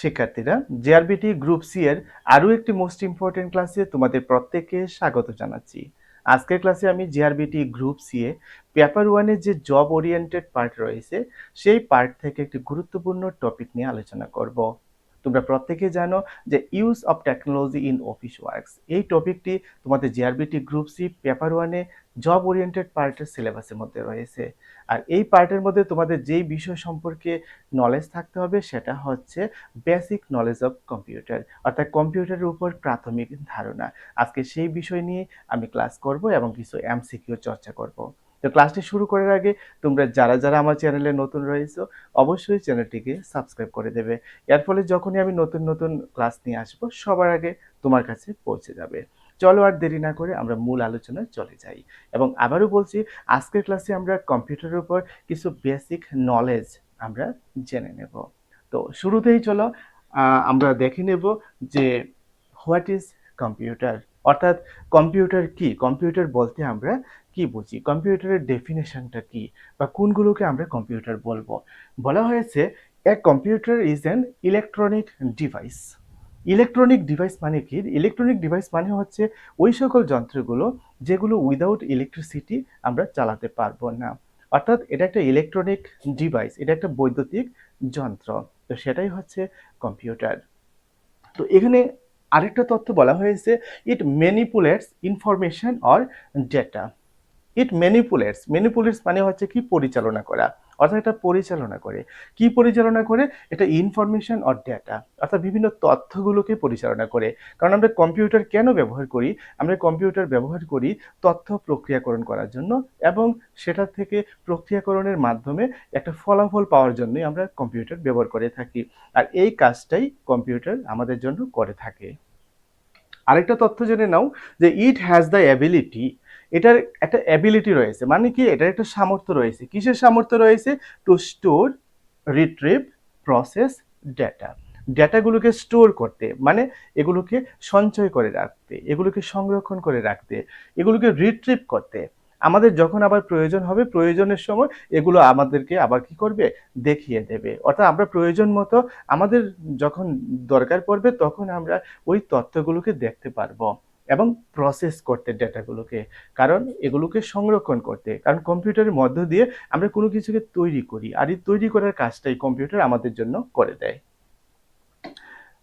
শিক্ষার্থীরা, JRBT group C এর আরও একটি মোস্ট ইম্পর্টেন্ট ক্লাসে তোমাদের প্রত্যেককে স্বাগত জানাচ্ছি। আজকের ক্লাসে আমি JRBT group C a paper ওয়ানের যে জব ওরিয়েন্টেড পার্ট রয়েছে সেই পার্ট থেকে একটি গুরুত্বপূর্ণ টপিক নিয়ে আলোচনা করব। তোমরা প্রত্যেকে জানো যে use of technology in office works এই টপিকটি তোমাদের জেআরবিটি গ্রুপ সি পেপার ওয়ানে জব ওরিয়েন্টেড পার্টের সিলেবাসের মধ্যে রয়েছে। আর এই পার্টের মধ্যে তোমাদের যেই বিষয় সম্পর্কে নলেজ থাকতে হবে সেটা হচ্ছে বেসিক নলেজ অফ কম্পিউটার, অর্থাৎ কম্পিউটারের উপর প্রাথমিক ধারণা। আজকে সেই বিষয় নিয়ে আমি ক্লাস করব এবং কিছু এমসিকিউ চর্চা করব। তো ক্লাসটি শুরু করার আগে তোমরা যারা যারা আমার চ্যানেলে নতুন রয়েছো অবশ্যই চ্যানেলটিকে সাবস্ক্রাইব করে দেবে। এর ফলে যখনই আমি নতুন নতুন ক্লাস নিয়ে আসবো সবার আগে তোমার কাছে পৌঁছে যাবে। চলো আর দেরি না করে আমরা মূল আলোচনায় চলে যাই। এবং আবারও বলছি, আজকের ক্লাসে আমরা কম্পিউটারের উপর কিছু বেসিক নলেজ আমরা জেনে নেব। তো শুরুতেই চলো আমরা দেখে নেব যে হোয়াট ইজ কম্পিউটার, অর্থাৎ কম্পিউটার কি, কম্পিউটার বলতে আমরা কি বুঝি, কম্পিউটারের ডেফিনেশনটা কি বা কোনগুলোকে আমরা কম্পিউটার বলবো। বলা হয়েছে a computer is an electronic device. Electronic device মানে কি? ইলেকট্রনিক ডিভাইস মানে হচ্ছে ওই সকল যন্ত্রগুলো যেগুলো উইদাউট ইলেকট্রিসিটি আমরা চালাতে পারবো না, অর্থাৎ এটা একটা ইলেকট্রনিক ডিভাইস, এটা একটা বৈদ্যুতিক যন্ত্র। তো সেটাই হচ্ছে কম্পিউটার। তো এখানে আরেকটা তথ্য বলা হয়েছে, ইট ম্যানিপুলেটস ইনফরমেশন অর ডেটা। ইট ম্যানিপুলেটস মানে হচ্ছে কি, পরিচালনা করা, অর্থাৎ এটা পরিচালনা করে। কি পরিচালনা করে? এটা ইনফরমেশন অর ডেটা, অর্থাৎ বিভিন্ন তথ্যগুলোকে পরিচালনা করে। কারণ আমরা কম্পিউটার কেন ব্যবহার করি? আমরা কম্পিউটার ব্যবহার করি তথ্য প্রক্রিয়াকরণ করার জন্য, এবং সেটা থেকে প্রক্রিয়াকরণের মাধ্যমে একটা ফলাফল পাওয়ার জন্যই আমরা কম্পিউটার ব্যবহার করে থাকি। আর এই কাজটাই কম্পিউটার আমাদের জন্য করে থাকে। আরেকটা তথ্য জেনে নাও যে ইট হ্যাজ দ্য অ্যাবিলিটি, এটার একটা অ্যাবিলিটি রয়েছে, মানে কি এটার একটা সামর্থ্য রয়েছে। কিসের সামর্থ্য রয়েছে? To store, retrieve, process data. ডেটাগুলোকে স্টোর করতে মানে এগুলোকে সঞ্চয় করে রাখতে, এগুলোকে সংরক্ষণ করে রাখতে, এগুলোকে রিট্রিভ করতে। আমাদের যখন আবার প্রয়োজন হবে, প্রয়োজনের সময় এগুলো আমাদেরকে আবার কি করবে? দেখিয়ে দেবে। অর্থাৎ আমরা প্রয়োজন মতো আমাদের যখন দরকার পড়বে তখন আমরা ওই তথ্যগুলোকে দেখতে পারবো এবং প্রসেস করতে ডেটাগুলোকে, কারণ এগুলোকে সংরক্ষণ করতে। কারণ কম্পিউটারের মধ্য দিয়ে আমরা কোনো কিছুকে তৈরি করি, আর এই তৈরি করার কাজটাই কম্পিউটার আমাদের জন্য করে দেয়।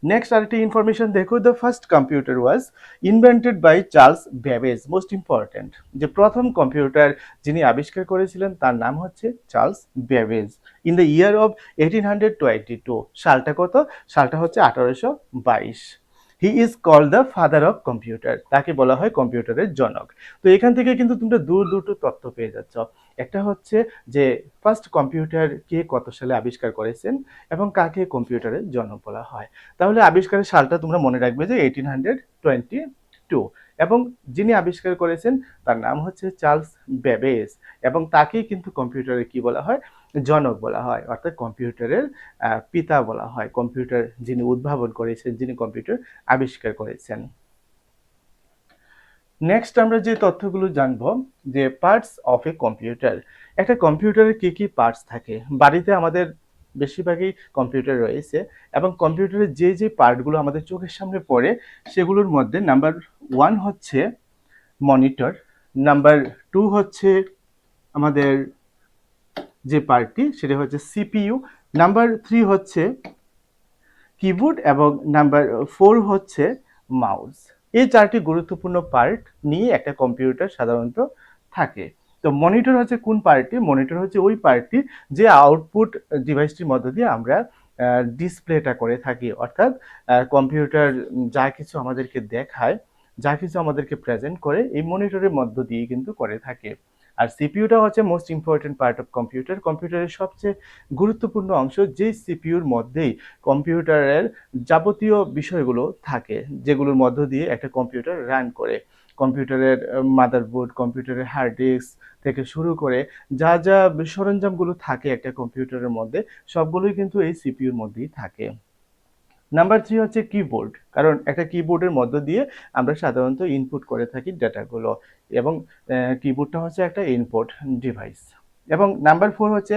নেক্সট আরেকটি ইনফরমেশন দেখো, the first computer was invented by Charles Babbage. Most important, যে প্রথম কম্পিউটার যিনি আবিষ্কার করেছিলেন তার নাম হচ্ছে Charles Babbage. In the year of 1822। সালটা কত? সালটা হচ্ছে 1822। He is called the father of computer, তাকে বলা হয় কম্পিউটারের জনক। তো এখান থেকে কিন্তু তোমরা দুটো তথ্য পেয়ে যাচ্ছ। একটা হচ্ছে যে ফার্স্ট কম্পিউটার কে কত সালে আবিষ্কার করেছেন এবং কাকে কম্পিউটারের জনক বলা হয়। তাহলে আবিষ্কারের সালটা তোমরা মনে রাখবে যে 1822, এবং যিনি আবিষ্কার করেছেন তার নাম হচ্ছে চার্লস বেবেজ, এবং তাকেই কিন্তু কম্পিউটারের কি বলা হয়? জনক বলা হয়, অর্থাৎ কম্পিউটারের পিতা বলা হয়। কম্পিউটার যিনি উদ্ভাবন করেছেন, যিনি কম্পিউটার আবিষ্কার করেছেন। নেক্সট আমরা যে তথ্যগুলো জানবো, যে পার্টস অফ এ কম্পিউটার। একটা কম্পিউটারের কি কি পার্টস থাকে? বাড়িতে আমাদের বেশিরভাগই কম্পিউটার রয়েছে, এবং কম্পিউটারের যে যে পার্টগুলো আমাদের চোখের সামনে পড়ে সেগুলোর মধ্যে নাম্বার 1 হচ্ছে মনিটর, নাম্বার 2 হচ্ছে আমাদের যে পার্টটি সেটা হচ্ছে সিপিইউ, নাম্বার 3 হচ্ছে কিবোর্ড, এবং নাম্বার 4 হচ্ছে মাউস। এই চারটি গুরুত্বপূর্ণ পার্ট নিয়ে একটা কম্পিউটার সাধারণত থাকে। তো মনিটর হচ্ছে কোন পার্টটি? মনিটর হচ্ছে ওই পার্টটি যে আউটপুট ডিভাইসটির মধ্য দিয়ে আমরা ডিসপ্লেটা করে থাকি, অর্থাৎ কম্পিউটার যা কিছু আমাদেরকে দেখায়, যা কিছু আমাদেরকে প্রেজেন্ট করে এই মনিটরের মধ্য দিয়ে কিন্তু করে থাকে। আর সিপিইউটা হচ্ছে most important part of computer, কম্পিউটারের সবচেয়ে গুরুত্বপূর্ণ অংশ, যেই সিপিইউর মধ্যেই কম্পিউটারের যাবতীয় বিষয়গুলো থাকে, যেগুলোর মধ্য দিয়ে একটা কম্পিউটার রান করে। কম্পিউটারের মাদারবোর্ড, কম্পিউটারের হার্ড ডিস্ক থেকে শুরু করে যা যা সরঞ্জামগুলো থাকে একটা কম্পিউটারের মধ্যে সবগুলোই কিন্তু এই সিপিইউর মধ্যেই থাকে। নাম্বার 3 হচ্ছে কিবোর্ড, কারণ একটা কিবোর্ডের মধ্য দিয়ে আমরা সাধারণত ইনপুট করে থাকি ডেটাগুলো, এবং কিবোর্ডটা হচ্ছে একটা ইনপুট ডিভাইস। এবং নাম্বার 4 হচ্ছে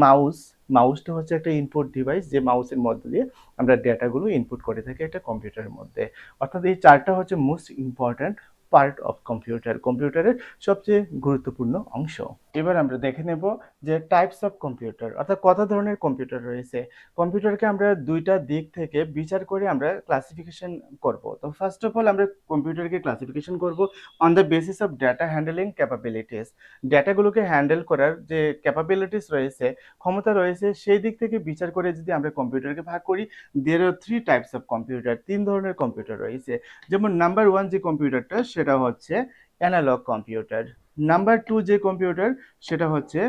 মাউস। মাউসটা হচ্ছে একটা ইনপুট ডিভাইস, যে মাউসের মধ্য দিয়ে আমরা ডেটাগুলো ইনপুট করে থাকি একটা কম্পিউটারের মধ্যে। অর্থাৎ এই 4টা হচ্ছে most important part of computer, কম্পিউটারের সবচেয়ে গুরুত্বপূর্ণ অংশ। এবার আমরা দেখে নেব যে টাইপস অফ কম্পিউটার, অর্থাৎ কত ধরনের কম্পিউটার রয়েছে। কম্পিউটারকে আমরা 2টা দিক থেকে বিচার করে আমরা ক্লাসিফিকেশন করব। তো ফার্স্ট অফ অল আমরা কম্পিউটারকে ক্লাসিফিকেশন করব on the basis of data handling capabilities. ডেটাগুলোকে হ্যান্ডেল করার যে ক্যাপাবিলিটিস রয়েছে, ক্ষমতা রয়েছে, সেই দিক থেকে বিচার করে যদি আমরা কম্পিউটারকে ভাগ করি, দেয়ার আর 3 টাইপস অফ কম্পিউটার, 3 ধরনের কম্পিউটার রয়েছে। যেমন নাম্বার 1 যে কম্পিউটারটা সেটা হচ্ছে অ্যানালগ কম্পিউটার। নাম্বার 2 যে কম্পিউটার সেটা হচ্ছে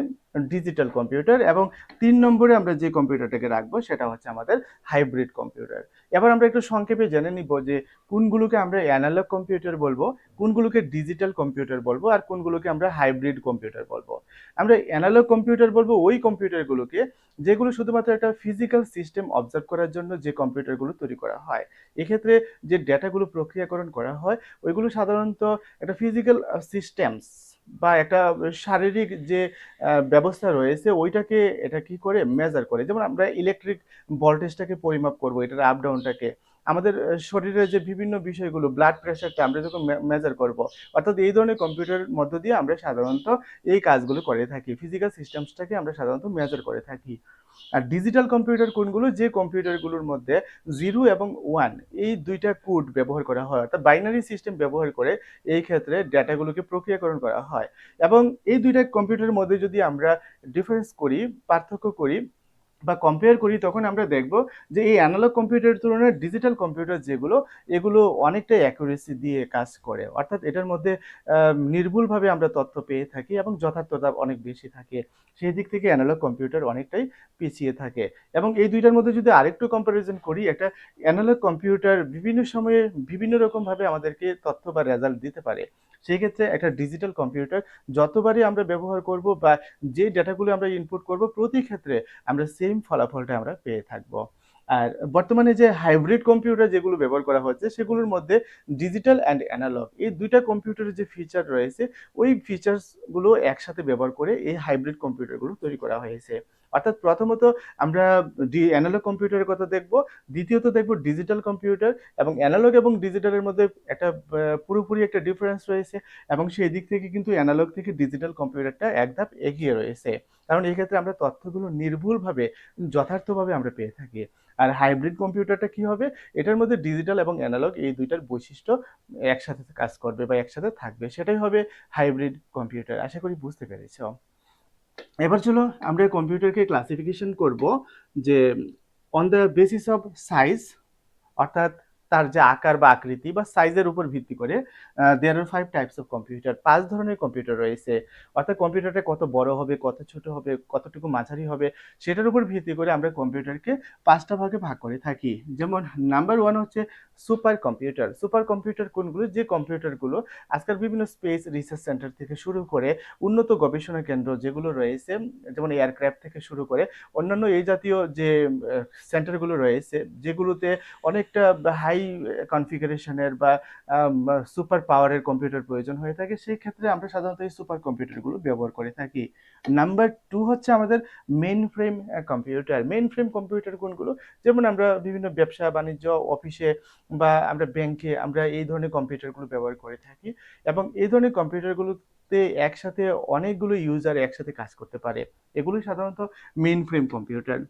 ডিজিটাল কম্পিউটার, এবং 3 নম্বরে আমরা যে কম্পিউটারটাকে রাখবো সেটা হচ্ছে আমাদের হাইব্রিড কম্পিউটার। এবার আমরা একটু সংক্ষেপে জেনে নিব যে কোনগুলোকে আমরা অ্যানালগ কম্পিউটার বলবো, কোনগুলোকে ডিজিটাল কম্পিউটার বলবো, আর কোনগুলোকে আমরা হাইব্রিড কম্পিউটার বলবো। আমরা অ্যানালগ কম্পিউটার বলবো ওই কম্পিউটারগুলোকে যেগুলো শুধুমাত্র একটা ফিজিক্যাল সিস্টেম অবজার্ভ করার জন্য যে কম্পিউটারগুলো তৈরি করা হয়। এক্ষেত্রে যে ডেটাগুলো প্রক্রিয়াকরণ করা হয় ওইগুলো সাধারণত একটা ফিজিক্যাল সিস্টেমস বা একটা শারীরিক যে ব্যবস্থা রয়েছে ওইটাকে এটা কি করে মেজার করে। যেমন আমরা ইলেকট্রিক ভোল্টেজটাকে পরিমাপ করব, এটার আপ ডাউনটাকে। আমাদের শরীরের যে বিভিন্ন বিষয়গুলো, ব্লাড প্রেশারটা আমরা যখন মেজার করব, অর্থাৎ এই ধরনের কম্পিউটারের মধ্য দিয়ে আমরা সাধারণত এই কাজগুলো করে থাকি, ফিজিক্যাল সিস্টেমসটাকে আমরা সাধারণত মেজার করে থাকি। আর ডিজিটাল কম্পিউটার কোনগুলো, যে কম্পিউটারগুলোর মধ্যে 0 এবং 1 এই 2টা কোড ব্যবহার করা হয়, অর্থাৎ বাইনারি সিস্টেম ব্যবহার করে এই ক্ষেত্রে ডেটাগুলোকে প্রক্রিয়াকরণ করা হয়। এবং এই 2টা কম্পিউটারের মধ্যে যদি আমরা ডিফারেন্স করি, পার্থক্য করি বা কম্পেয়ার করি, তখন আমরা দেখব যে এই অ্যানালগ কম্পিউটারের তুলনায় ডিজিটাল কম্পিউটার যেগুলো, এগুলো অনেকটাই অ্যাকুরেসি দিয়ে কাজ করে। অর্থাৎ এটার মধ্যে নির্ভুলভাবে আমরা তথ্য পেয়ে থাকি এবং যথার্থতা অনেক বেশি থাকে। সেই দিক থেকে অ্যানালগ কম্পিউটার অনেকটাই পিছিয়ে থাকে। এবং এই 2টার মধ্যে যদি আরেকটু কম্পারিজন করি, একটা অ্যানালগ কম্পিউটার বিভিন্ন সময়ে বিভিন্ন রকমভাবে আমাদেরকে তথ্য বা রেজাল্ট দিতে পারে। সেই ক্ষেত্রে একটা ডিজিটাল কম্পিউটার যতবারই আমরা ব্যবহার করব বা যে ডেটাগুলো আমরা ইনপুট করব, প্রতি ক্ষেত্রে আমরা সেম ফলাফলটা আমরা পেয়ে থাকব। আর বর্তমানে যে হাইব্রিড কম্পিউটার যেগুলো ব্যবহার করা হচ্ছে সেগুলোর মধ্যে ডিজিটাল অ্যান্ড অ্যানালগ এই 2টা কম্পিউটারের যে ফিচার রয়েছে ওই ফিচার্সগুলো একসাথে ব্যবহার করে এই হাইব্রিড কম্পিউটারগুলো তৈরি করা হয়েছে। অর্থাৎ প্রথমত আমরা অ্যানালগ কম্পিউটারের কথা দেখব, দ্বিতীয়ত দেখব ডিজিটাল কম্পিউটার, এবং অ্যানালগ এবং ডিজিটালের মধ্যে একটা পুরোপুরি একটা ডিফারেন্স রয়েছে, এবং সেই দিক থেকে কিন্তু অ্যানালগ থেকে ডিজিটাল কম্পিউটারটা এক ধাপ এগিয়ে রয়েছে। কারণ এই ক্ষেত্রে আমরা তথ্যগুলো নির্ভুলভাবে যথার্থভাবে আমরা পেয়ে থাকি। আর হাইব্রিড কম্পিউটারটা কি হবে, এটার মধ্যে ডিজিটাল এবং অ্যানালগ এই 2টার বৈশিষ্ট্য একসাথে কাজ করবে বা একসাথে থাকবে, সেটাই হবে হাইব্রিড কম্পিউটার। আশা করি বুঝতে পেরেছো। এবার চলো আমরা কম্পিউটারকে ক্লাসিফিকেশন করব যে on the basis of size, অর্থাৎ তার যে আকার বা আকৃতি বা সাইজের উপর ভিত্তি করে দেয়ার আর 5 টাইপস অফ কম্পিউটার, 5 ধরনের কম্পিউটার রয়েছে। অর্থাৎ কম্পিউটারটা কত বড় হবে, কত ছোট হবে, কতটুকু মাঝারি হবে, সেটার উপর ভিত্তি করে আমরা কম্পিউটারকে 5টা ভাগে ভাগ করে থাকি। যেমন নাম্বার 1 হচ্ছে সুপার কম্পিউটার। সুপার কম্পিউটার কোনগুলো, যে কম্পিউটারগুলো আজকাল বিভিন্ন স্পেস রিসার্চ সেন্টার থেকে শুরু করে উন্নত গবেষণা কেন্দ্র যেগুলো রয়েছে, যেমন এয়ারক্রাফট থেকে শুরু করে অন্যান্য এই জাতীয় যে সেন্টারগুলো রয়েছে, যেগুলোতে অনেকটা হাই কনফিগারেশনের বা সুপার পাওয়ারের কম্পিউটার প্রয়োজন হয়ে থাকে, সেই ক্ষেত্রে আমরা সাধারণত এই সুপার কম্পিউটারগুলো ব্যবহার করে থাকি। নাম্বার 2 হচ্ছে আমাদের main frame computer. Main frame computer কোনগুলো, যেমন আমরা বিভিন্ন ব্যবসা বাণিজ্য অফিসে বা আমরা ব্যাংকে আমরা এই ধরনের কম্পিউটারগুলো ব্যবহার করে থাকি, এবং এই ধরনের কম্পিউটারগুলোতে একসাথে অনেকগুলো ইউজার একসাথে কাজ করতে পারে। এগুলো সাধারণত মেইন ফ্রেম কম্পিউটার।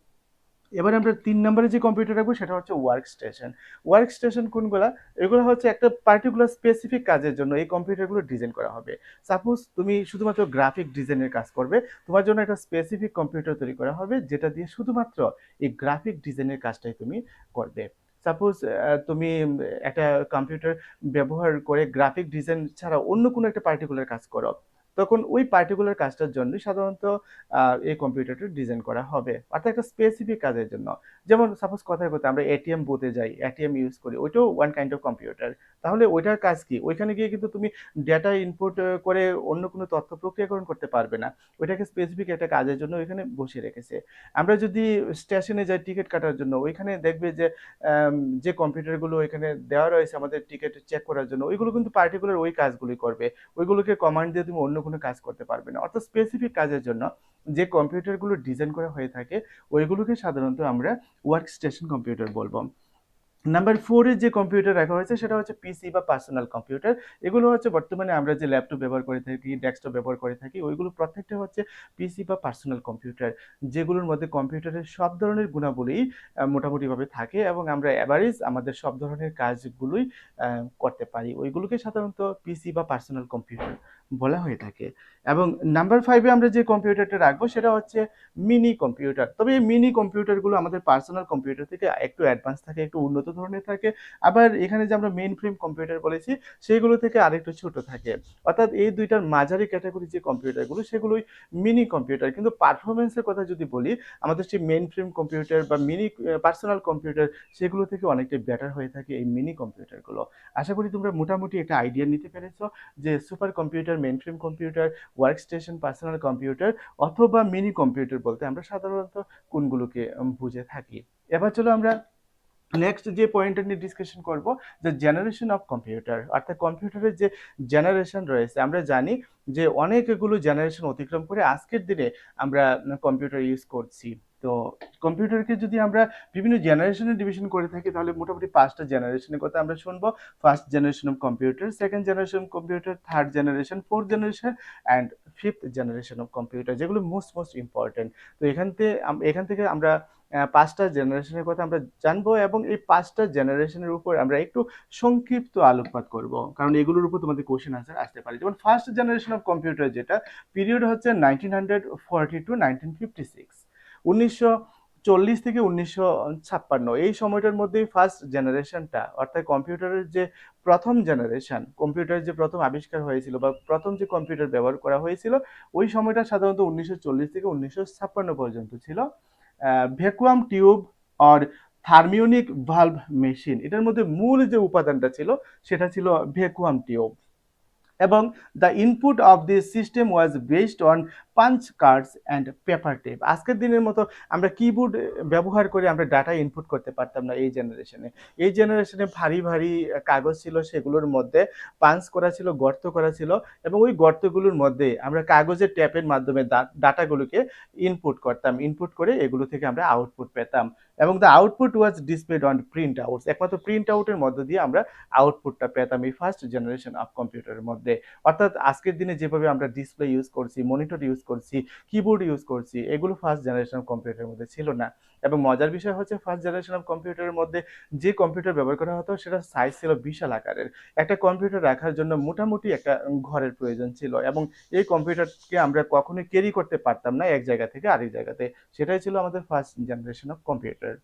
এবার আমরা 3 নম্বরে যে কম্পিউটার রাখবো সেটা হচ্ছে ওয়ার্ক স্টেশন। ওয়ার্ক স্টেশন কোনগুলা, এগুলো হচ্ছে একটা পার্টিকুলার স্পেসিফিক কাজের জন্য এই কম্পিউটারগুলো ডিজাইন করা হবে। সাপোজ তুমি শুধুমাত্র গ্রাফিক ডিজাইনের কাজ করবে, তোমার জন্য একটা স্পেসিফিক কম্পিউটার তৈরি করা হবে যেটা দিয়ে শুধুমাত্র এই গ্রাফিক ডিজাইনের কাজটাই তুমি করবে। সাপোজ তুমি একটা কম্পিউটার ব্যবহার করে গ্রাফিক ডিজাইন ছাড়া অন্য কোনো একটা পার্টিকুলার কাজ করো, তখন ওই পার্টিকুলার কাজটার জন্য সাধারণত এই কম্পিউটারটা ডিজাইন করা হবে, অর্থাৎ একটা স্পেসিফিক কাজের জন্য। যেমন সাপোজ কথায় কথা আমরা এটিএম বুথে যাই, এটিএম ইউজ করি, ওইটাও ওয়ান কাইন্ড অফ কম্পিউটার। তাহলে ওইটার কাজ কি, ওইখানে গিয়ে কিন্তু তুমি ডেটা ইনপুট করে অন্য কোনো তথ্য প্রক্রিয়াকরণ করতে পারবে না, ওইটাকে স্পেসিফিক একটা কাজের জন্য ওইখানে বসিয়ে রেখেছে। আমরা যদি স্টেশনে যাই টিকিট কাটার জন্য, ওইখানে দেখবে যে যে কম্পিউটারগুলো এখানে দেওয়া রয়েছে আমাদের টিকিট চেক করার জন্য, ওইগুলো কিন্তু পার্টিকুলার ওই কাজগুলি করবে। ওইগুলোকে কমান্ড দিয়ে তুমি অন্য কোনো কাজ করতে পারবে না। অর্থাৎ স্পেসিফিক কাজের জন্য যে কম্পিউটারগুলো ডিজাইন করা হয়ে থাকে ওইগুলোকে সাধারণত আমরা ওয়ার্ক স্টেশন কম্পিউটার বলবো। নাম্বার 4 এর যে কম্পিউটার রাখা হয়েছে সেটা হচ্ছে পিসি বা পার্সোনাল কম্পিউটার। এগুলো হচ্ছে বর্তমানে আমরা যে ল্যাপটপ ব্যবহার করে থাকি, ডেস্কটপ ব্যবহার করে থাকি, ওইগুলো প্রত্যেকটা হচ্ছে পিসি বা পার্সোনাল কম্পিউটার। যেগুলোর মধ্যে কম্পিউটারের সব ধরনের গুণাবলী মোটামুটিভাবে থাকে এবং আমরা এভারেজ আমাদের সব ধরনের কাজগুলোই করতে পারি। ওইগুলোকে সাধারণত পিসি বা পার্সোনাল কম্পিউটার বলা হয়ে থাকে। এবং নাম্বার 5 এ আমরা যে কম্পিউটারটা রাখবো সেটা হচ্ছে মিনি কম্পিউটার। তবে এই মিনি কম্পিউটারগুলো আমাদের পার্সোনাল কম্পিউটার থেকে একটু অ্যাডভান্স থাকে, একটু উন্নত ধরনের থাকে। আবার এখানে যে আমরা মেইন ফ্রেম কম্পিউটার বলেছি সেগুলো থেকে আরেকটু ছোট থাকে। অর্থাৎ এই দুইটার মাঝারি ক্যাটাগরি যে কম্পিউটারগুলো সেগুলোই মিনি কম্পিউটার। কিন্তু পারফরম্যান্সের কথা যদি বলি আমাদের সেই মেইন ফ্রেম কম্পিউটার বা মিনি পার্সোনাল কম্পিউটার সেগুলো থেকে অনেকটাই বেটার হয়ে থাকে এই মিনি কম্পিউটারগুলো। আশা করি তোমরা মোটামুটি একটা আইডিয়া নিতে পেরেছো যে super computer, main frame computer, work station, personal computer অথবা মিনি কম্পিউটার বলতে আমরা সাধারণত কোনগুলোকে বুঝে থাকি। এবার চলো আমরা নেক্সট যে পয়েন্টটা নিয়ে ডিসকাশন করব, যে জেনারেশন অফ কম্পিউটার, অর্থাৎ কম্পিউটারের যে জেনারেশন রয়েছে। আমরা জানি যে অনেকগুলো জেনারেশন অতিক্রম করে আজকের দিনে আমরা কম্পিউটার ইউজ করছি। তো কম্পিউটারকে যদি আমরা বিভিন্ন জেনারেশনে ডিভিশন করে থাকি তাহলে মোটামুটি 5টা জেনারেশনের কথা আমরা শুনবো। First generation of computer, second generation computer, third generation, fourth generation and fifth generation of computer, যেগুলো মোস্ট ইম্পর্টেন্ট। তো এখান থেকে আমরা 5টা জেনারেশনের কথা আমরা জানবো এবং এই 5টা জেনারেশনের উপর আমরা একটু সংক্ষিপ্ত আলোকপাত করব, কারণ এগুলোর উপর তোমাদের কোশ্চেন আনসার আসতে পারে। যেমন ফার্স্ট জেনারেশন অফ কম্পিউটার, যেটা পিরিয়ড হচ্ছে 1940 টু 1956, 1940 থেকে 1956, এই সময়টার মধ্যেই ফার্স্ট জেনারেশনটা, অর্থাৎ কম্পিউটারের যে প্রথম জেনারেশন, কম্পিউটারের যে প্রথম আবিষ্কার হয়েছিল বা প্রথম যে কম্পিউটার ব্যবহার করা হয়েছিল ওই সময়টা সাধারণত 1940 থেকে 1956 পর্যন্ত ছিল। Vacuum tube or thermionic valve machine, এটার মধ্যে মূল যে উপাদানটা ছিল সেটা ছিল ভ্যাকুয়াম টিউব। এবং the input of this system was based on punch cards and paper tape. আজকের দিনের মতো আমরা কিবোর্ড ব্যবহার করে আমরা ডাটা ইনপুট করতে পারতাম না এই জেনারেশনে। এই জেনারেশনে ভারী ভারী কাগজ ছিল, সেগুলোর মধ্যে পাঞ্চ করা ছিল, গর্ত করা ছিল এবং ওই গর্তগুলোর মধ্যে আমরা কাগজের ট্যাপের মাধ্যমে ডাটাগুলোকে ইনপুট করতাম। ইনপুট করে এগুলো থেকে আমরা আউটপুট পেতাম এবং the output was displayed on print outs. একমাত্র প্রিন্ট আউটের মধ্য দিয়ে আমরা আউটপুটটা পেতাম এই ফার্স্ট জেনারেশন অফ কম্পিউটারের মধ্যে। অর্থাৎ আজকের দিনে যেভাবে আমরা ডিসপ্লে ইউজ করছি, মনিটর ইউজ করছি, কিবোর্ড ইউজ করছি, এগুলো ফার্স্ট জেনারেশন অফ কম্পিউটারের মধ্যে ছিল না। এবং মজার বিষয় হচ্ছে ফার্স্ট জেনারেশন অফ কম্পিউটারের মধ্যে যে কম্পিউটার ব্যবহার করা হতো সেটা সাইজ ছিল বিশাল আকারের। একটা কম্পিউটার রাখার জন্য মোটামুটি একটা ঘরের প্রয়োজন ছিল এবং এই কম্পিউটারকে আমরা কখনোই ক্যারি করতে পারতাম না এক জায়গা থেকে আরেক জায়গাতে। সেটাই ছিল আমাদের ফার্স্ট জেনারেশন অফ কম্পিউটার।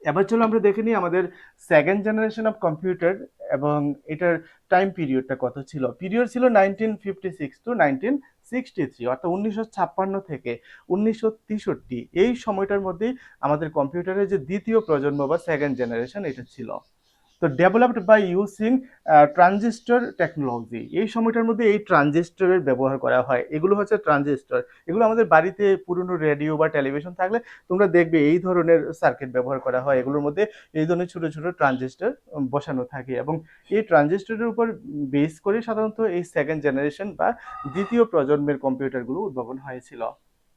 এবার চলো আমরা দেখে নিই আমাদের সেকেন্ড জেনারেশন অফ কম্পিউটার এবং এটার টাইম পিরিয়ডটা কত ছিল। পিরিয়ড ছিল 1956 টু 1963, অর্থাৎ 1956 থেকে 1963, এই সময়টার মধ্যেই আমাদের কম্পিউটারের যে দ্বিতীয় প্রজন্ম বা সেকেন্ড জেনারেশন এটা ছিল। তো developed by using transistor technology, এই সময়টার মধ্যে এই ট্রানজিস্টরের ব্যবহার করা হয়। এগুলো হচ্ছে ট্রানজিস্টর, এগুলো আমাদের বাড়িতে পুরনো রেডিও বা টেলিভিশন থাকলে তোমরা দেখবে এই ধরনের সার্কিট ব্যবহার করা হয়। এগুলোর মধ্যে এই ধরনের ছোট ছোট ট্রানজিস্টর বসানো থাকে এবং এই ট্রানজিস্টরের উপর বেস করে সাধারণত এই সেকেন্ড জেনারেশন বা দ্বিতীয় প্রজন্মের কম্পিউটারগুলো উদ্ভাবন হয়েছিল।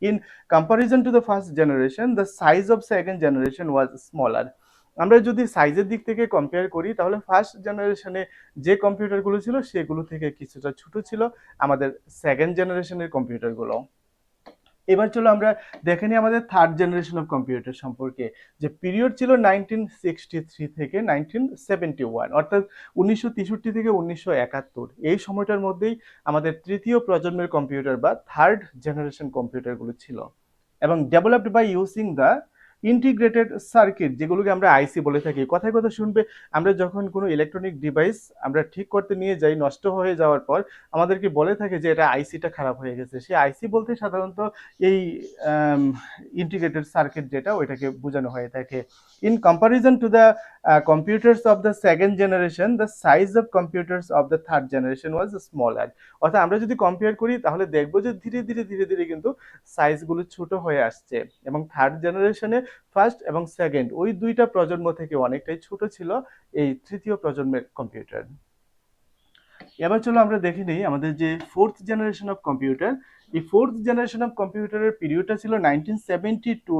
In comparison to the first generation, the size of second generation was smaller. আমরা যদি সাইজের দিক থেকে কম্পেয়ার করি তাহলে ফার্স্ট জেনারেশনে যে কম্পিউটারগুলো ছিল সেগুলো থেকে কিছুটা ছোট ছিল আমাদের সেকেন্ড জেনারেশনের কম্পিউটারগুলো। এবার চলো আমরা দেখে নিই আমাদের থার্ড জেনারেশন অফ কম্পিউটার সম্পর্কে, যে পিরিয়ড ছিল 1963 থেকে 1971, অর্থাৎ 1963 থেকে 1971, এই সময়টার মধ্যেই আমাদের তৃতীয় প্রজন্মের কম্পিউটার বা থার্ড জেনারেশন কম্পিউটারগুলো ছিল এবং developed by using the integrated circuit, যেগুলোকে আমরা আইসি বলে থাকি। কথায় কথা শুনবে, আমরা যখন কোনো ইলেকট্রনিক ডিভাইস আমরা ঠিক করতে নিয়ে যাই, নষ্ট হয়ে যাওয়ার পর আমাদেরকে বলে থাকে যে এটা আইসিটা খারাপ হয়ে গেছে। সেই আইসি বলতে সাধারণত এই ইন্টিগ্রেটেড সার্কিট যেটা ওইটাকে বোঝানো হয়ে থাকে। In comparison to the computers of the second generation, the size of computers of the third generation was smaller. অর্থাৎ আমরা যদি কম্পেয়ার করি তাহলে দেখবো যে ধীরে ধীরে কিন্তু সাইজগুলো ছোট হয়ে আসছে এবং থার্ড জেনারেশনে ফার্স্ট এবং সেকেন্ড ওই দুইটা প্রজন্ম থেকে অনেকটাই ছোট ছিল এই তৃতীয় প্রজন্মের কম্পিউটার। এবার চলো আমরা দেখে নিই আমাদের যে ফোর্থ জেনারেশন অফ কম্পিউটার, এই ফোর্থ জেনারেশন অফ কম্পিউটারের পিরিয়ডটা ছিল 1972 টু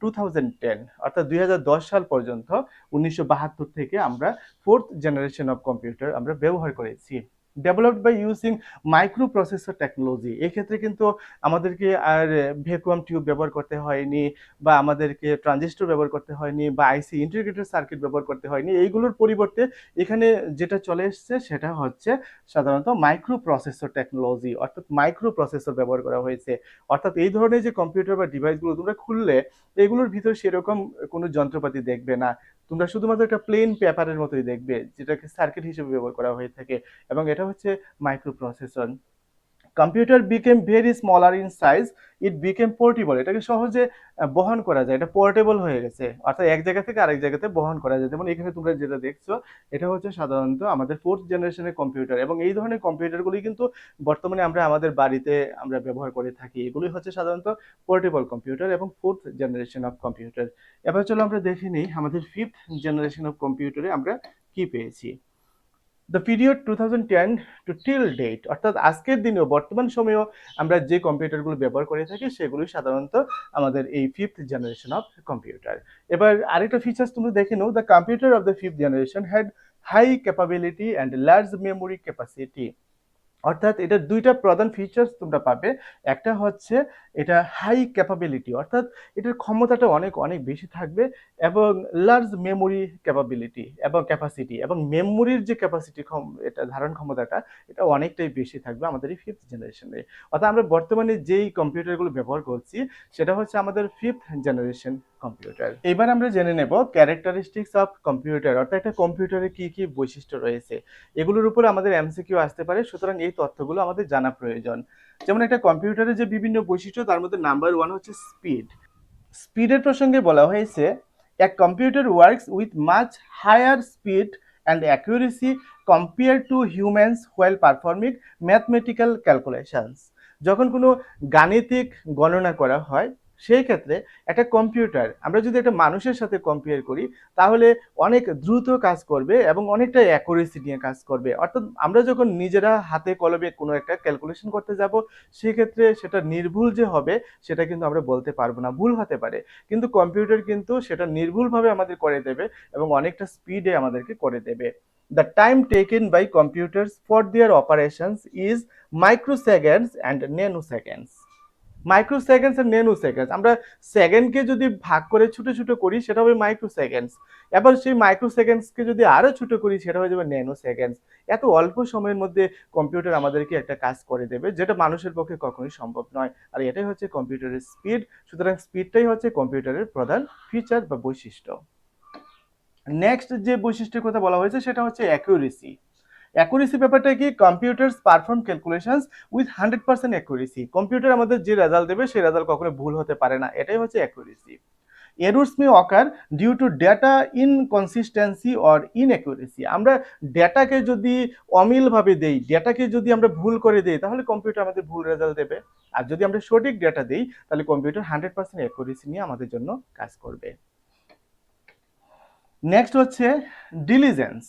2010, অর্থাৎ 2010 সাল পর্যন্ত। 1972 থেকে আমরা ফোর্থ জেনারেশন অফ কম্পিউটার আমরা ব্যবহার করেছি। Developed by using microprocessor technology. এক্ষেত্রে কিন্তু আমাদেরকে আর ভ্যাকুয়াম টিউব ব্যবহার করতে হয়নি, বা আমাদেরকে ট্রানজিস্টর ব্যবহার করতে হয়নি, বা আইসি ইন্টিগ্রেটেড সার্কিট ব্যবহার করতে হয়নি। এইগুলোর পরিবর্তে এখানে যেটা চলে এসছে সেটা হচ্ছে সাধারণত মাইক্রো প্রসেসর টেকনোলজি, অর্থাৎ মাইক্রো প্রসেসর ব্যবহার করা হয়েছে। অর্থাৎ এই ধরনের যে কম্পিউটার বা ডিভাইসগুলো তোমরা খুললে এগুলোর ভিতরে সেরকম কোনো যন্ত্রপাতি দেখবে না, তোমরা শুধুমাত্র একটা প্লেন পেপারের মতোই দেখবে, যেটাকে সার্কিট হিসেবে ব্যবহার করা হয়ে থাকে, এবং এটা হচ্ছে micro processor. Computer became very smaller in size, it became portable. এটাকে সহজে বহন করা যায়, এটা পোর্টেবল হয়ে গেছে, অর্থাৎ এক জায়গা থেকে আরেক জায়গাতে বহন করা যায়। যেমন এখানে তোমরা যেটা দেখছো এটা হচ্ছে সাধারণত আমাদের ফোর্থ জেনারেশনের কম্পিউটার, এবং এই ধরনের কম্পিউটারগুলি কিন্তু বর্তমানে আমরা আমাদের বাড়িতে আমরা ব্যবহার করে থাকি। এগুলি হচ্ছে সাধারণত পোর্টেবল কম্পিউটার এবং ফোর্থ জেনারেশন অফ কম্পিউটার। এবার চলো আমরা দেখে নিই আমাদের ফিফথ জেনারেশন অফ কম্পিউটারে আমরা কি পেয়েছি। The period 2010 to till date, অর্থাৎ আজকের দিনেও বর্তমান সময়েও আমরা যে কম্পিউটারগুলো ব্যবহার করে থাকি সেগুলি সাধারণত আমাদের এই ফিফথ জেনারেশন অফ কম্পিউটার। এবার আরেকটা ফিচার্স তুমি দেখে নাও, the computer of the fifth generation had high capability and large memory capacity. অর্থাৎ এটা দুইটা প্রধান ফিচার্স তোমরা পাবে। একটা হচ্ছে এটা হাই ক্যাপাবিলিটি, অর্থাৎ এটার ক্ষমতাটা অনেক অনেক বেশি থাকবে, এবং লার্জ মেমোরি ক্যাপাবিলিটি এবং ক্যাপাসিটি, এবং মেমোরির যে ক্যাপাসিটি, এটা ধারণ ক্ষমতাটা এটা অনেকটাই বেশি থাকবে আমাদের এই ফিফথ জেনারেশনে। অর্থাৎ আমরা বর্তমানে যেই কম্পিউটারগুলো ব্যবহার করছি সেটা হচ্ছে আমাদের ফিফথ জেনারেশন কম্পিউটার। এবার আমরা জেনে নেব ক্যারেক্টারিস্টিক্স অফ কম্পিউটার, অর্থাৎ একটা কম্পিউটারে কি কি বৈশিষ্ট্য রয়েছে, এগুলোর উপর আমাদের এমসিকিউ আসতে পারে, সুতরাং এই তথ্যগুলো আমাদের জানা প্রয়োজন। যেমন একটা কম্পিউটারের যে বিভিন্ন বৈশিষ্ট্য তার মধ্যে নাম্বার ওয়ান হচ্ছে স্পিড। স্পিডের প্রসঙ্গে বলা হয়েছে, a computer works with much higher speed and accuracy compare to humans while performing mathematical calculations. যখন কোনো গাণিতিক গণনা করা হয় সেই ক্ষেত্রে একটা কম্পিউটার আমরা যদি একটা মানুষের সাথে কম্পেয়ার করি তাহলে অনেক দ্রুত কাজ করবে এবং অনেকটা অ্যাকুরেসি নিয়ে কাজ করবে। অর্থাৎ আমরা যখন নিজেরা হাতে কলমে কোনো একটা ক্যালকুলেশন করতে যাব সেক্ষেত্রে সেটা নির্ভুল যে হবে সেটা কিন্তু আমরা বলতে পারবো না, ভুল হতে পারে, কিন্তু কম্পিউটার কিন্তু সেটা নির্ভুলভাবে আমাদের করে দেবে এবং অনেকটা স্পিডে আমাদেরকে করে দেবে। The time taken by computers for their operations is microseconds and nanoseconds. Microseconds আর ন্যানো সেকেন্ডস, আমরা সেকেন্ডকে যদি ভাগ করে ছোট ছোট করি সেটা হবে মাইক্রোসেকেন্ডস, এবার সেই মাইক্রোসেকেন্ডসকে যদি আরো ছোট করি সেটা হয়ে যাবে ন্যানো সেকেন্ডস। এত অল্প সময়ের মধ্যে কম্পিউটার আমাদেরকে একটা কাজ করে দেবে যেটা মানুষের পক্ষে কখনোই সম্ভব নয়, আর এটাই হচ্ছে কম্পিউটারের স্পিড। সুতরাং স্পিডটাই হচ্ছে কম্পিউটারের প্রধান ফিচার বা বৈশিষ্ট্য। নেক্সট যে বৈশিষ্ট্যের কথা বলা হয়েছে সেটা হচ্ছে অ্যাকুরেসি। অ্যাকুরেসি ব্যাপারটা কি, computers perform calculations with 100% accuracy. Computer আমাদের যে রেজাল্ট দেবে সেই রেজাল্ট কখনো ভুল হতে পারে না, এটাই হচ্ছে accuracy. Errors may occur due to data inconsistency or inaccuracy. আমরা ডেটাকে যদি অমিলভাবে দেই, ডেটাকে যদি আমরা ভুল করে দেই তাহলে কম্পিউটার আমাদের ভুল রেজাল্ট দেবে, আর যদি আমরা সঠিক ডেটা দেই তাহলে কম্পিউটার 100% অ্যাকুরেসি নিয়ে আমাদের জন্য কাজ করবে। নেক্সট হচ্ছে diligence.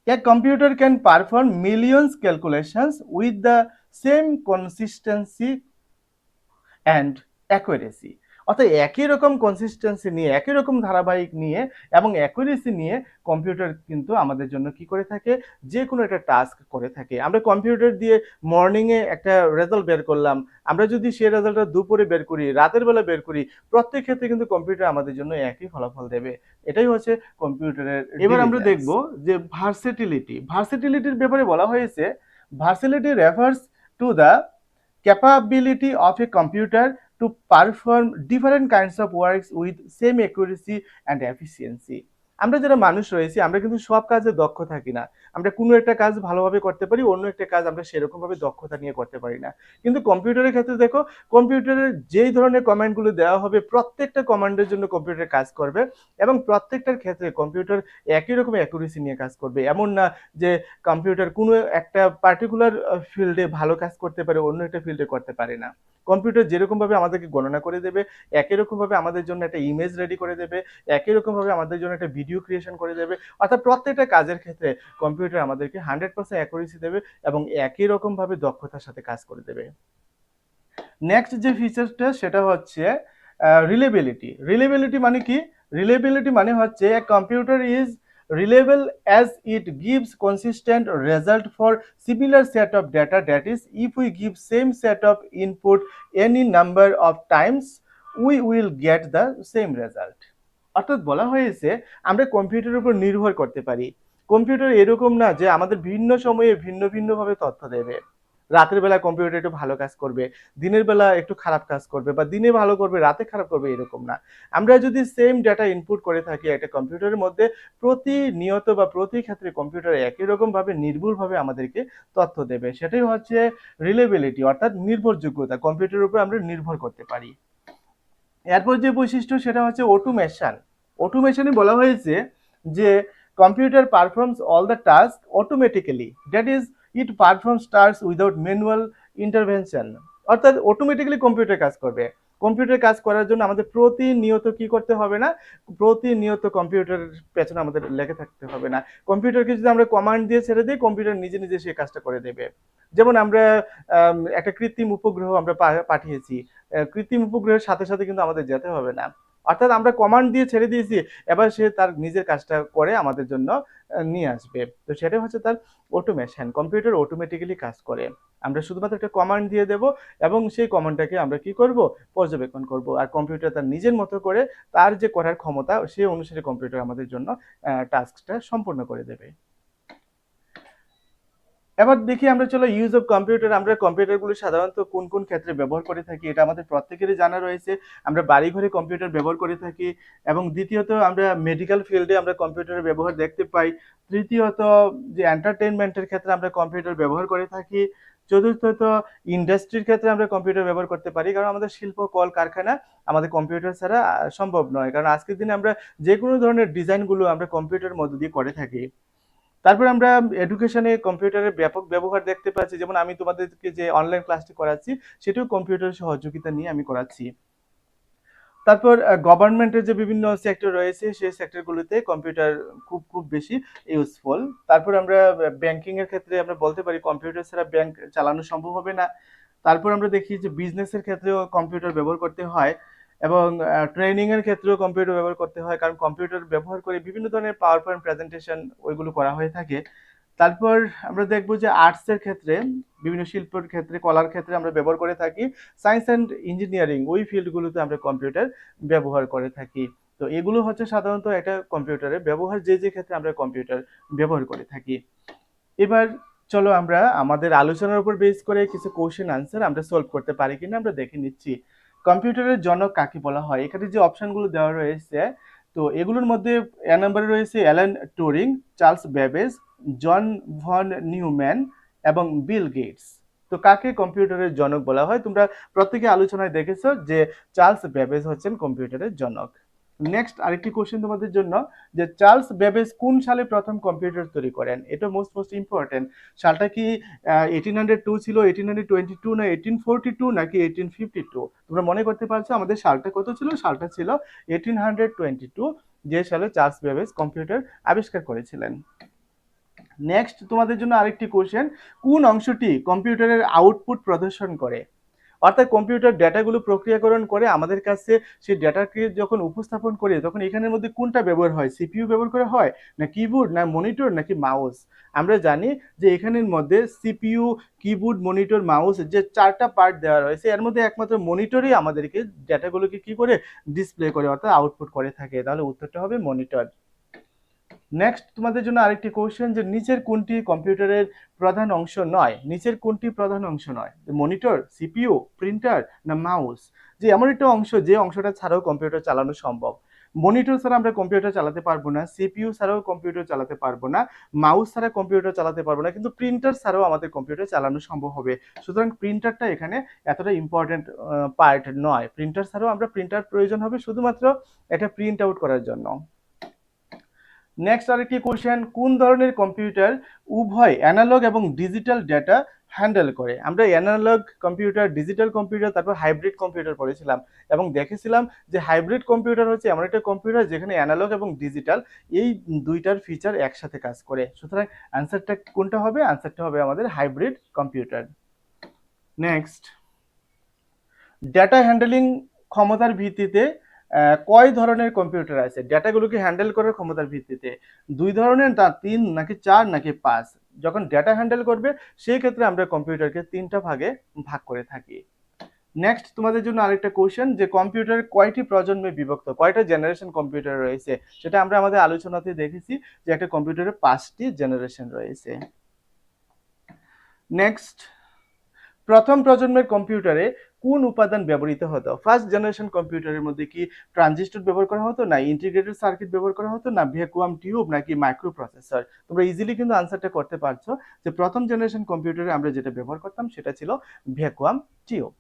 A computer can perform millions calculations with the same consistency and accuracy. অর্থাৎ একই রকম কনসিস্টেন্সি নিয়ে, একই রকম ধারাবাহিক নিয়ে এবং অ্যাকুরেসি নিয়ে কম্পিউটার কিন্তু আমাদের জন্য কি করে থাকে, যে কোনো একটা টাস্ক করে থাকে। আমরা কম্পিউটার দিয়ে মর্নিংয়ে একটা রেজাল্ট বের করলাম, আমরা যদি সেই রেজাল্টটা দুপুরে বের করি, রাতের বেলা বের করি, প্রত্যেক ক্ষেত্রে কিন্তু কম্পিউটার আমাদের জন্য একই ফলাফল দেবে। এটাই হচ্ছে কম্পিউটারের। এবার আমরা দেখব যে ভার্সেটিলিটি। ভার্সেটিলিটির ব্যাপারে বলা হয়েছে, versatility refers to the capability of a computer to perform different kinds of works with same accuracy and efficiency. আমরা যারা মানুষ রয়েছি আমরা কিন্তু সব কাজে দক্ষ থাকি না, আমরা কোনো একটা কাজ ভালোভাবে করতে পারি, অন্য একটা কাজ আমরা সেরকমভাবে দক্ষতা নিয়ে করতে পারি না। কিন্তু কম্পিউটারের ক্ষেত্রে দেখো, কম্পিউটারের যেই ধরনের কমান্ডগুলো দেওয়া হবে প্রত্যেকটা কমান্ডের জন্য কম্পিউটার কাজ করবে এবং প্রত্যেকটার ক্ষেত্রে কম্পিউটার একই রকম অ্যাকুরেসি নিয়ে কাজ করবে। এমন না যে কম্পিউটার কোনো একটা পার্টিকুলার ফিল্ডে ভালো কাজ করতে পারে, অন্য একটা ফিল্ডে করতে পারে না। কম্পিউটার যেরকমভাবে আমাদেরকে গণনা করে দেবে, একই রকমভাবে আমাদের জন্য একটা ইমেজ রেডি করে দেবে, একই রকমভাবে আমাদের জন্য একটা ভিডিও ভিডিও ক্রিয়েশন করে দেবে, অর্থাৎ প্রত্যেকটা কাজের ক্ষেত্রে কম্পিউটার আমাদেরকে 100% অ্যাকুরেসি দেবে এবং একই রকমভাবে দক্ষতার সাথে কাজ করে দেবে। নেক্সট যে ফিচারটা সেটা হচ্ছে রিলেবিলিটি। রিলেবিলিটি মানে কি? রিলেবিলিটি মানে হচ্ছে a computer is reliable as it gives consistent result for similar set of data, that is if we give same set of input any number of times we will get the same result। অর্থাৎ বলা হয়েছে আমরা কম্পিউটারের উপর নির্ভর করতে পারি। Computer এরকম না যে আমাদের ভিন্ন সময়ে ভিন্ন ভিন্নভাবে তথ্য দেবে। রাতের বেলা কম্পিউটার একটু ভালো কাজ করবে, দিনের বেলা একটু খারাপ কাজ করবে, বা দিনে ভালো করবে রাতে খারাপ করবে, এরকম না। আমরা যদি সেম ডেটা ইনপুট করে থাকি একটা কম্পিউটারের মধ্যে, প্রতিনিয়ত বা প্রতি ক্ষেত্রে কম্পিউটার একই রকম ভাবে নির্ভুলভাবে আমাদেরকে তথ্য দেবে। সেটাই হচ্ছে রিলেবিলিটি, অর্থাৎ নির্ভরযোগ্যতা। কম্পিউটারের উপর আমরা নির্ভর করতে পারি। এরপর যে বৈশিষ্ট্য সেটা হচ্ছে অটোমেশন। অটোমেশনে বলা হয়েছে যে computer performs all the task automatically, that is it performs task without manual intervention. অর্থাৎ অটোমেটিক্যালি কম্পিউটার কাজ করবে। কম্পিউটার কাজ করার জন্য আমাদের প্রতিনিয়ত কি করতে হবে না, প্রতিনিয়ত কম্পিউটারের পেছনে আমাদের লেগে থাকতে হবে না। কম্পিউটারকে যদি আমরা কমান্ড দিয়ে ছেড়ে দিই, কম্পিউটার নিজে নিজে সেই কাজটা করে দেবে। যেমন আমরা একটা কৃত্রিম উপগ্রহ আমরা পাঠিয়েছি, কৃত্রিম উপগ্রহের সাথে সাথে কিন্তু আমাদের যেতে হবে না, অর্থাৎ আমরা কমান্ড দিয়ে ছেড়ে দিয়েছি, এবার সে তার নিজের কাজটা করে আমাদের জন্য নিয়ে আসবে। তো সেটা হচ্ছে তার অটোমেশন। কম্পিউটার অটোমেটিক্যালি কাজ করে, আমরা শুধুমাত্র একটা কমান্ড দিয়ে দেব এবং সেই কমান্ডটাকে আমরা কি করব, পর্যবেক্ষণ করব। আর কম্পিউটার তার নিজের মতো করে তার যে করার ক্ষমতা সেই অনুসারে কম্পিউটার আমাদের জন্য টাস্কটা সম্পূর্ণ করে দেবে। এবার দেখি আমরা, চলো ইউজ অফ কম্পিউটার। আমরা কম্পিউটারগুলো সাধারণত কোন কোন ক্ষেত্রে ব্যবহার করে থাকি এটা আমাদের প্রত্যেকেরই জানা রয়েছে। আমরা বাড়ি ঘরে কম্পিউটার ব্যবহার করে থাকি, এবং দ্বিতীয়ত আমরা মেডিকেল ফিল্ডে আমরা কম্পিউটারের ব্যবহার দেখতে পাই। তৃতীয়ত যে এন্টারটেইনমেন্টের ক্ষেত্রে আমরা কম্পিউটার ব্যবহার করে থাকি। চতুর্থত ইন্ডাস্ট্রির ক্ষেত্রে আমরা কম্পিউটার ব্যবহার করতে পারি, কারণ আমাদের শিল্প কল কারখানা আমাদের কম্পিউটার ছাড়া সম্ভব নয়, কারণ আজকের দিনে আমরা যে কোনো ধরনের ডিজাইনগুলো আমরা কম্পিউটারের মধ্য দিয়ে করে থাকি। তারপর আমরা এডুকেশনে কম্পিউটারের ব্যাপক ব্যবহার দেখতে পাচ্ছি, যেমন আমি তোমাদেরকে যে অনলাইন ক্লাসটি করাচ্ছি সেটাও কম্পিউটারের সহযোগিতা নিয়ে আমি করাচ্ছি। তারপর গভর্নমেন্টের যে বিভিন্ন সেক্টর রয়েছে সেই সেক্টরগুলোতে কম্পিউটার খুব খুব বেশি ইউজফুল। তারপর আমরা ব্যাংকিং এর ক্ষেত্রে আমরা বলতে পারি কম্পিউটার ছাড়া ব্যাংক চালানো সম্ভব হবে না। তারপর আমরা দেখি যে বিজনেসের ক্ষেত্রেও কম্পিউটার ব্যবহার করতে হয়, এবং ট্রেনিং এর ক্ষেত্রেও কম্পিউটার ব্যবহার করতে হয়, কারণ কম্পিউটার ব্যবহার করে বিভিন্ন ধরনের পাওয়ার পয়েন্ট প্রেজেন্টেশন ওইগুলো করা হয়ে থাকে। তারপর আমরা দেখব যে আর্টসের ক্ষেত্রে, বিভিন্ন শিল্পের ক্ষেত্রে, কলার ক্ষেত্রে আমরা ব্যবহার করে থাকি। সায়েন্স অ্যান্ড ইঞ্জিনিয়ারিং ওই ফিল্ডগুলোতে আমরা কম্পিউটার ব্যবহার করে থাকি। তো এগুলো হচ্ছে সাধারণত একটা কম্পিউটারের ব্যবহার, যে যে ক্ষেত্রে আমরা কম্পিউটার ব্যবহার করে থাকি। এবার চলো আমরা আমাদের আলোচনার উপর বেস করে কিছু কোশ্চেন আনসার আমরা সলভ করতে পারি কিনা আমরা দেখে নিচ্ছি। কম্পিউটারের জনক কাকে বলা হয়? এখানে যে অপশনগুলো দেওয়া রয়েছে, তো এগুলোর মধ্যে এ নম্বরে রয়েছে Alan Turing, Charles Babbage, John von Neumann এবং বিল গেটস। তো কাকে কম্পিউটারের জনক বলা হয়? তোমরা প্রত্যেকে আলোচনায় দেখেছো যে চার্লস বেবেজ হচ্ছেন কম্পিউটারের জনক। নেক্সট আরেকটি কোশ্চেন তোমাদের জন্য, যে চার্লস বেবেজ কোন সালে প্রথম কম্পিউটার তৈরি করেন? এটা মোস্ট ইম্পর্টেন্ট। সালটা কি 1802 ছিল, 1822 না 1842 নাকি 1852? তোমরা মনে করতে পারছো আমাদের সালটা কত ছিল? সালটা ছিল 1822, যে সালে চার্লস বেবেজ কম্পিউটার আবিষ্কার করেছিলেন। নেক্সট তোমাদের জন্য আরেকটি কোশ্চেন, কোন অংশটি কম্পিউটারের আউটপুট প্রদর্শন করে? অর্থাৎ কম্পিউটার ডেটাগুলো প্রক্রিয়াকরণ করে আমাদের কাছে সেই ডেটাকে যখন উপস্থাপন করে, তখন এখানের মধ্যে কোনটা ব্যবহার হয়? সিপিইউ ব্যবহার করা হয়, না কিবোর্ড, না মনিটর, নাকি মাউস? আমরা জানি যে এখানের মধ্যে সিপিইউ, কিবোর্ড, মনিটর, মাউস যে চারটা পার্ট দেওয়া রয়েছে, এর মধ্যে একমাত্র মনিটরই আমাদেরকে ডেটাগুলোকে কি করে ডিসপ্লে করে, অর্থাৎ আউটপুট করে থাকে। তাহলে উত্তরটা হবে মনিটর। নেক্সট তোমাদের জন্য আরেকটি কোশ্চেন, যে নিচের কোনটি কম্পিউটারের প্রধান অংশ নয়? নিচের কোনটি প্রধান অংশ নয়? মনিটর, সিপিইউ, প্রিন্টার, না মাউস? যে এমন একটা অংশ যে অংশটা ছাড়াও কম্পিউটার চালানো সম্ভব। মনিটর ছাড়া আমরা কম্পিউটার চালাতে পারবো না, সিপিইউ ছাড়াও কম্পিউটার চালাতে পারবো না, মাউস ছাড়া কম্পিউটার চালাতে পারবো না, কিন্তু প্রিন্টার ছাড়াও আমাদের কম্পিউটার চালানো সম্ভব হবে। সুতরাং প্রিন্টারটা এখানে এতটা ইম্পর্টেন্ট পার্ট নয়। প্রিন্টার ছাড়াও আমরা প্রিন্টার প্রয়োজন হবে শুধুমাত্র এটা প্রিন্ট আউট করার জন্য। নেক্সট আরেকটি কোশ্চেন, কোন ধরনের কম্পিউটার উভয় অ্যানালগ এবং ডিজিটাল ডেটা হ্যান্ডেল করে। আমরা অ্যানালগ কম্পিউটার, ডিজিটাল কম্পিউটার, তারপর হাইব্রিড কম্পিউটার পড়েছিলাম এবং দেখেছিলাম যে হাইব্রিড কম্পিউটার হচ্ছে এমন একটা কম্পিউটার যেখানে অ্যানালগ এবং ডিজিটাল এই দুইটার ফিচার একসাথে কাজ করে। সুতরাং অ্যান্সারটা কোনটা হবে? অ্যান্সারটা হবে আমাদের hybrid computer. Next, data handling ক্ষমতার ভিত্তিতে কয় ধরনের কম্পিউটার আছে? ডেটাগুলোকে হ্যান্ডেল করার ক্ষমতার ভিত্তিতে 2 ধরনের, না 3, নাকি 4, নাকি 5? যখন ডেটা হ্যান্ডেল করবে সেই ক্ষেত্রে আমরা কম্পিউটারকে 3টা ভাগে ভাগ করে থাকি। নেক্সট, তোমাদের জন্য আরেকটা কোশ্চেন, যে কম্পিউটার কয়টি প্রজন্মে বিভক্ত, কয়টা জেনারেশন কম্পিউটার রয়েছে? সেটা আমরা আমাদের আলোচনাতে দেখেছি যে একটা কম্পিউটারে 5টি জেনারেশন রয়েছে। নেক্সট, প্রথম প্রজন্মের কম্পিউটারে কোন উপাদান ব্যবহৃত হতো? ফার্স্ট জেনারেশন কম্পিউটারের মধ্যে কি ট্রানজিস্টর ব্যবহার করা হতো, না ইন্টিগ্রেটেড সার্কিট ব্যবহার করা হতো, না ভ্যাকুয়াম টিউব, নাকি মাইক্রো প্রসেসর? তোমরা ইজিলি কিন্তু আনসারটা করতে পারছো যে প্রথম জেনারেশন কম্পিউটারে আমরা যেটা ব্যবহার করতাম সেটা ছিল ভ্যাকুয়াম টিউব।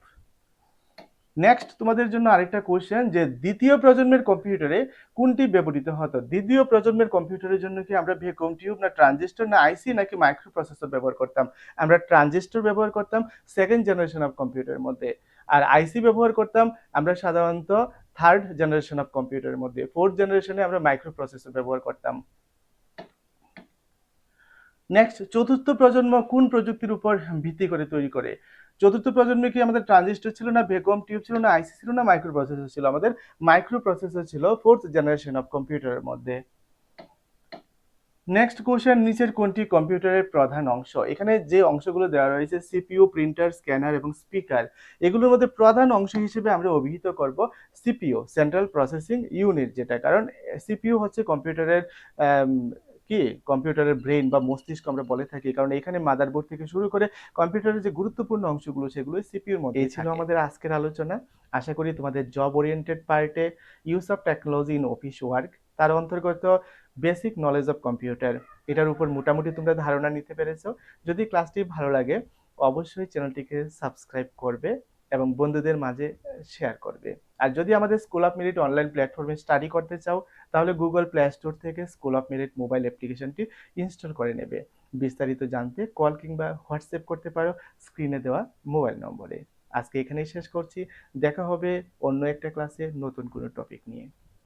নেক্সট, তোমাদের জন্য আরেকটা কোশ্চেন, যে দ্বিতীয় প্রজন্মের কম্পিউটারে কোনটি ব্যবহৃত হতো? দ্বিতীয় প্রজন্মের কম্পিউটারের জন্য কি আমরা ভ্যাকুয়াম টিউব, না ট্রানজিস্টর, না আইসি, নাকি মাইক্রো প্রসেসর ব্যবহার করতাম? আমরা ট্রানজিস্টর ব্যবহার করতাম সেকেন্ড জেনারেশন অফ কম্পিউটারের মধ্যে, আর আইসি ব্যবহার করতাম আমরা সাধারণত থার্ড জেনারেশন অফ কম্পিউটারের মধ্যে। ফোর্থ জেনারেশনে আমরা মাইক্রো প্রসেসর ব্যবহার করতাম। নেক্সট, চতুর্থ প্রজন্ম কোন প্রযুক্তির উপর ভিত্তি করে তৈরি করে? চতুর্থ প্রজন্মে কি আমাদের ট্রানজিস্টর ছিল, না ভ্যাকুয়াম টিউব ছিল, না আইসি ছিল, না মাইক্রো প্রসেসর ছিল? আমাদের মাইক্রো প্রসেসর ছিল ফোর্থ জেনারেশন অফ কম্পিউটারের মধ্যে। নেক্সট কোশ্চেন, নিচের কোনটি কম্পিউটারের প্রধান অংশ? এখানে যে অংশগুলো দেওয়া রয়েছে সিপিইউ, প্রিন্টার, স্ক্যানার এবং স্পিকার, এগুলোর মধ্যে প্রধান অংশ হিসেবে আমরা অভিহিত করব সিপিইউ, সেন্ট্রাল প্রসেসিং ইউনিট, যেটা কারণ সিপিইউ হচ্ছে কম্পিউটারের কি কম্পিউটারের ব্রেন বা মস্তিষ্ক আমরা বলে থাকি, কারণ এখানে মাদারবোর্ড থেকে শুরু করে কম্পিউটারের যে গুরুত্বপূর্ণ অংশগুলো সেগুলো সিপিইউর মধ্যে। এই ছিল আমাদের আজকের আলোচনা। আশা করি তোমাদের জব ওরিয়েন্টেড পার্টে use of technology in office work, তার অন্তর্গত বেসিক নলেজ অফ কম্পিউটার, এটার উপর মোটামুটি তোমরা ধারণা নিতে পেরেছো। যদি ক্লাসটি ভালো লাগে অবশ্যই চ্যানেলটিকে সাবস্ক্রাইব করবে এবং বন্ধুদের মাঝে শেয়ার করবে। আর যদি আমাদের স্কুল অফ মেরিট অনলাইন প্ল্যাটফর্মে স্টাডি করতে চাও তাহলে গুগল প্লে স্টোর থেকে স্কুল অফ মেরিট মোবাইল অ্যাপ্লিকেশনটি ইনস্টল করে নেবে। বিস্তারিত জানতে কল কিংবা হোয়াটসঅ্যাপ করতে পারো স্ক্রিনে দেওয়া মোবাইল নম্বরে। আজকে এখানেই শেষ করছি, দেখা হবে অন্য একটা ক্লাসে নতুন কোনো টপিক নিয়ে।